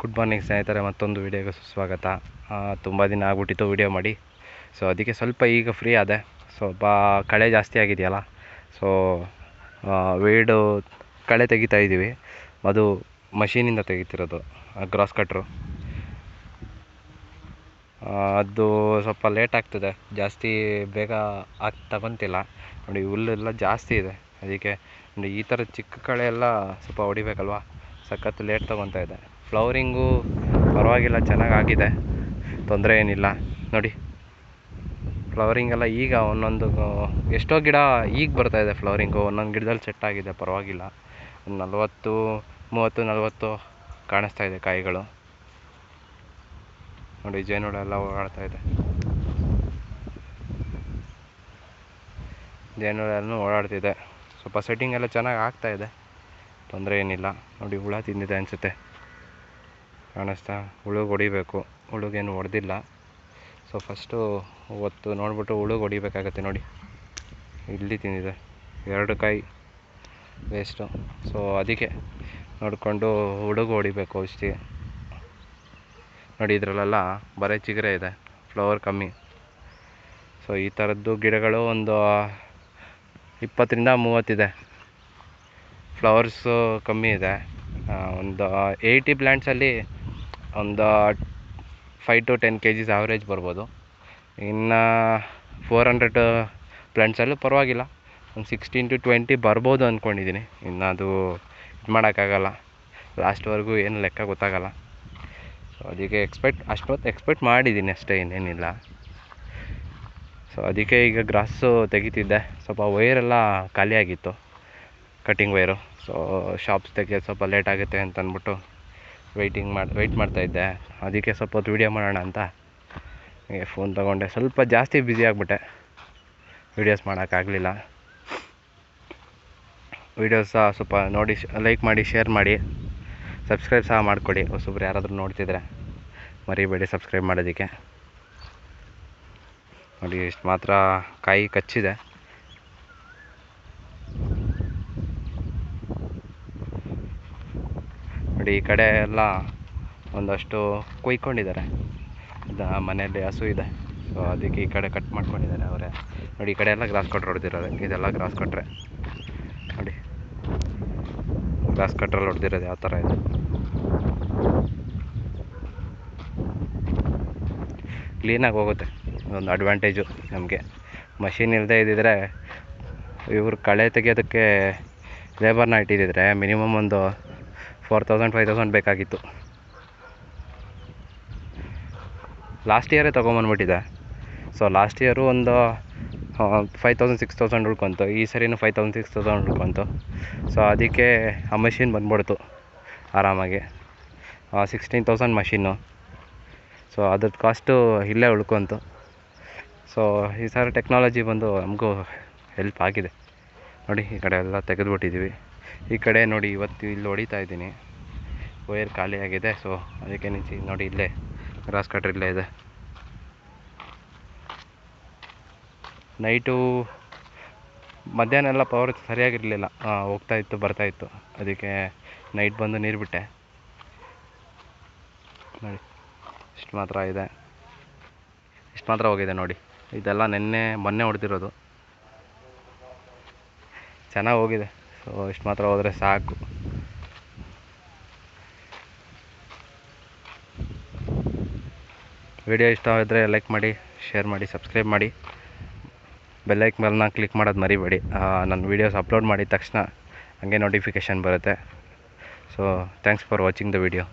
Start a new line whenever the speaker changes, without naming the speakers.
Good morning ಸ್ನೇಹಿತರೆ, ಮತ್ತೊಂದು ವೀಡಿಯೋಗೆ ಸುಸ್ವಾಗತ. ತುಂಬ ದಿನ ಆಗ್ಬಿಟ್ಟಿತ್ತು ವೀಡಿಯೋ ಮಾಡಿ. ಸೊ ಅದಕ್ಕೆ ಸ್ವಲ್ಪ ಈಗ ಫ್ರೀ ಆದೆ. ಸ್ವಲ್ಪ ಕಳೆ ಜಾಸ್ತಿ ಆಗಿದೆಯಲ್ಲ, ಸೊ ವೀಡು ಕಳೆ ತೆಗಿತಾ ಇದ್ದೀವಿ. ಅದು ಮಷೀನಿಂದ ತೆಗಿತಿರೋದು, ಗ್ರಾಸ್ ಕಟ್ರು. ಅದು ಸ್ವಲ್ಪ ಲೇಟ್ ಆಗ್ತದೆ, ಜಾಸ್ತಿ ಬೇಗ ತಗೊತಿಲ್ಲ ನೋಡಿ. ಹುಲ್ಲೆಲ್ಲ ಜಾಸ್ತಿ ಇದೆ, ಅದಕ್ಕೆ ನೋಡಿ ಈ ಥರ ಚಿಕ್ಕ ಕಳೆ ಎಲ್ಲ ಸ್ವಲ್ಪ ಹೊಡಿಬೇಕಲ್ವ, ಸಖತ್ತು ಲೇಟ್ ತೊಗೊತಾ ಇದೆ. ಫ್ಲವರಿಂಗು ಪರವಾಗಿಲ್ಲ, ಚೆನ್ನಾಗಾಗಿದೆ, ತೊಂದರೆ ಏನಿಲ್ಲ ನೋಡಿ. ಫ್ಲವರಿಂಗೆಲ್ಲ ಈಗ ಒಂದೊಂದು ಎಷ್ಟೋ ಗಿಡ ಈಗ ಬರ್ತಾಯಿದೆ ಫ್ಲವರಿಂಗು. ಒಂದೊಂದು ಗಿಡದಲ್ಲಿ ಸೆಟ್ ಆಗಿದೆ, ಪರವಾಗಿಲ್ಲ. 40 ಕಾಣಿಸ್ತಾ ಇದೆ ಕಾಯಿಗಳು ನೋಡಿ. ಜೇನುಹುಳ ಎಲ್ಲ ಓಡಾಡ್ತಾ ಇದೆ, ಜೇನುಹುಳ ಎಲ್ಲ ಓಡಾಡ್ತಿದೆ. ಸ್ವಲ್ಪ ಸೆಟ್ಟಿಂಗ್ ಎಲ್ಲ ಚೆನ್ನಾಗಿ ಆಗ್ತಾಯಿದೆ, ತೊಂದರೆ ಏನಿಲ್ಲ ನೋಡಿ. ಹುಳ ತಿಂದಿದೆ ಅನಿಸುತ್ತೆ, ಕಾಣಿಸ್ತಾ? ಹುಳುಗೆ ಹೊಡಿಬೇಕು, ಹುಳುಗೇನು ಹೊಡೆದಿಲ್ಲ. ಸೊ ಫಸ್ಟು ಹೊತ್ತು ನೋಡಿಬಿಟ್ಟು ಹುಳುಗೆ ಹೊಡಿಬೇಕಾಗತ್ತೆ ನೋಡಿ. ಇಲ್ಲಿ ತಿಂದಿದೆ 2 ಕಾಯಿ ವೇಸ್ಟು. ಸೊ ಅದಕ್ಕೆ ನೋಡಿಕೊಂಡು ಹುಳುಗೆ ಹೊಡಿಬೇಕು ಔಷಧಿ ನೋಡಿ. ಇದರಲ್ಲೆಲ್ಲ ಬರೀ ಚಿಗುರೆ ಇದೆ, ಫ್ಲವರ್ ಕಮ್ಮಿ. ಸೊ ಈ ಥರದ್ದು ಗಿಡಗಳು ಒಂದು 20-30 ಇದೆ, ಫ್ಲವರ್ಸು ಕಮ್ಮಿ ಇದೆ. ಒಂದು 80 ಪ್ಲ್ಯಾಂಟ್ಸಲ್ಲಿ ಒಂದು 5 to 10 kgs ಆವ್ರೇಜ್ ಬರ್ಬೋದು. ಇನ್ನು 400 ಪ್ಲ್ಯಾಂಟ್ಸಲ್ಲೂ ಪರವಾಗಿಲ್ಲ, ಒಂದು 16 to 20 ಬರ್ಬೋದು ಅಂದ್ಕೊಂಡಿದ್ದೀನಿ. ಇನ್ನು ಅದು ಇದು ಮಾಡೋಕ್ಕಾಗಲ್ಲ, ಲಾಸ್ಟ್ವರೆಗೂ ಏನು ಲೆಕ್ಕ ಗೊತ್ತಾಗಲ್ಲ. ಸೊ ಅದಕ್ಕೆ ಅಷ್ಟೊತ್ತು ಎಕ್ಸ್ಪೆಕ್ಟ್ ಮಾಡಿದ್ದೀನಿ ಅಷ್ಟೇ, ಇನ್ನೇನಿಲ್ಲ. ಸೊ ಅದಕ್ಕೆ ಈಗ ಗ್ರಾಸು ತೆಗಿತಿದ್ದೆ. ಸ್ವಲ್ಪ ವೈರೆಲ್ಲ ಖಾಲಿಯಾಗಿತ್ತು, ಕಟ್ಟಿಂಗ್ ವೈರು. ಸೊ ಶಾಪ್ಸ್ ತೆಗಿಯೋದು ಸ್ವಲ್ಪ ಲೇಟ್ ಆಗುತ್ತೆ ಅಂತ ಅಂದ್ಬಿಟ್ಟು ವೆಯ್ಟ್ ಮಾಡ್ತಾಯಿದ್ದೆ. ಅದಕ್ಕೆ ಸ್ವಲ್ಪ ಹೊತ್ತು ವೀಡಿಯೋ ಮಾಡೋಣ ಅಂತ ಫೋನ್ ತೊಗೊಂಡೆ. ಸ್ವಲ್ಪ ಜಾಸ್ತಿ ಬ್ಯುಸಿ ಆಗಿಬಿಟ್ಟೆ, ವೀಡಿಯೋಸ್ ಮಾಡೋಕ್ಕಾಗಲಿಲ್ಲ. ವೀಡಿಯೋಸ್ ಸ್ವಲ್ಪ ನೋಡಿ, ಲೈಕ್ ಮಾಡಿ, ಶೇರ್ ಮಾಡಿ, ಸಬ್ಸ್ಕ್ರೈಬ್ ಸಹ ಮಾಡಿಕೊಡಿ. ಹೊಸಬ್ರು ಯಾರಾದರೂ ನೋಡ್ತಿದ್ರೆ ಮರಿಬೇಡಿ ಸಬ್ಸ್ಕ್ರೈಬ್ ಮಾಡೋದಕ್ಕೆ ನೋಡಿ. ಇಷ್ಟು ಮಾತ್ರ ಕಾಯಿ ಕಚ್ಚಿದೆ ನೋಡಿ. ಈ ಕಡೆ ಎಲ್ಲ ಒಂದಷ್ಟು ಕೊಯ್ಕೊಂಡಿದ್ದಾರೆ, ಮನೆಯಲ್ಲಿ ಹಸು ಇದೆ. ಸೊ ಅದಕ್ಕೆ ಈ ಕಡೆ ಕಟ್ ಮಾಡ್ಕೊಂಡಿದ್ದಾರೆ ಅವರೇ ನೋಡಿ. ಈ ಕಡೆ ಎಲ್ಲ ಗ್ರಾಸ್ ಕಟ್ರ್ ಹೊಡೆದಿರೋದು, ಇದೆಲ್ಲ ಗ್ರಾಸ್ ಕಟ್ರೆ ನೋಡಿ. ಗ್ರಾಸ್ ಕಟ್ರಲ್ಲಿ ಹೊಡೆದಿರೋದು ಯಾವ ಥರ ಇದೆ. ಕ್ಲೀನಾಗಿ ಹೋಗುತ್ತೆ, ಒಂದು ಅಡ್ವಾಂಟೇಜು ನಮಗೆ. ಮಷಿನ್ ಇಲ್ಲದೆ ಇದ್ದಿದ್ರೆ, ಇವರು ಕಳೆ ತೆಗೆಯೋದಕ್ಕೆ ಲೇಬರ್ನ ಇಟ್ಟಿದ್ದಿದ್ರೆ ಮಿನಿಮಮ್ ಒಂದು 4000-5000 ಬೇಕಾಗಿತ್ತು. ಲಾಸ್ಟ್ ಇಯರೇ ತೊಗೊಂಬಂದ್ಬಿಟ್ಟಿದೆ. ಸೊ ಲಾಸ್ಟ್ ಇಯರು ಒಂದು 5000-6000 ಉಳ್ಕೊತು. ಈ ಸರಿನೂ 5000-6000 ಉಳ್ಕೊತು. ಸೊ ಅದಕ್ಕೆ ಆ ಮಷಿನ್ ಬಂದ್ಬಿಡ್ತು ಆರಾಮಾಗಿ. 16,000 ಮಷಿನ್ನು. ಸೊ ಅದ್ರದ್ದು ಕಾಸ್ಟು ಇಲ್ಲೇ ಉಳ್ಕೊತು. ಸೊ ಈ ಸಾರಿ ಟೆಕ್ನಾಲಜಿ ಬಂದು ನಮಗೂ ಹೆಲ್ಪ್ ಆಗಿದೆ ನೋಡಿ. ಈ ಕಡೆ ಎಲ್ಲ ತೆಗೆದುಬಿಟ್ಟಿದ್ದೀವಿ. ಈ ಕಡೆ ನೋಡಿ, ಇವತ್ತು ಇಲ್ಲಿ ಹೊಡಿತಾ ಇದ್ದೀನಿ, ವೈರ್ ಖಾಲಿಯಾಗಿದೆ. ಸೊ ಅದಕ್ಕೆ ನಿಂತು ನೋಡಿ, ಇಲ್ಲೇ ಗ್ರಾಸ್ ಕಟ್ರ್ ಇಲ್ಲೇ ಇದೆ. ನೈಟು ಮಧ್ಯಾಹ್ನ ಎಲ್ಲ ಪವರ್ ಸರಿಯಾಗಿರಲಿಲ್ಲ, ಹೋಗ್ತಾಯಿತ್ತು ಬರ್ತಾಯಿತ್ತು. ಅದಕ್ಕೆ ನೈಟ್ ಬಂದು ನೀರು ಬಿಟ್ಟೆ ನೋಡಿ. ಇಷ್ಟು ಮಾತ್ರ ಇದೆ, ಇಷ್ಟು ಮಾತ್ರ ಹೋಗಿದೆ ನೋಡಿ. ಇದೆಲ್ಲ ಮೊನ್ನೆ ಹೊಡೆದಿರೋದು, ಚೆನ್ನಾಗಿ ಹೋಗಿದೆ. ಸೊ ಇಷ್ಟು ಮಾತ್ರ ಹೋದರೆ ಸಾಕು. ವಿಡಿಯೋ ಇಷ್ಟ ಆದರೆ ಲೈಕ್ ಮಾಡಿ, ಶೇರ್ ಮಾಡಿ, ಸಬ್ಸ್ಕ್ರೈಬ್ ಮಾಡಿ. ಬೆಲ್ಲೈಕನ್ನ ಕ್ಲಿಕ್ ಮಾಡೋದು ಮರಿಬೇಡಿ. ನನ್ನ ವೀಡಿಯೋಸ್ ಅಪ್ಲೋಡ್ ಮಾಡಿದ ತಕ್ಷಣ ಹಂಗೆ ನೋಟಿಫಿಕೇಷನ್ ಬರುತ್ತೆ. So thanks for watching the video.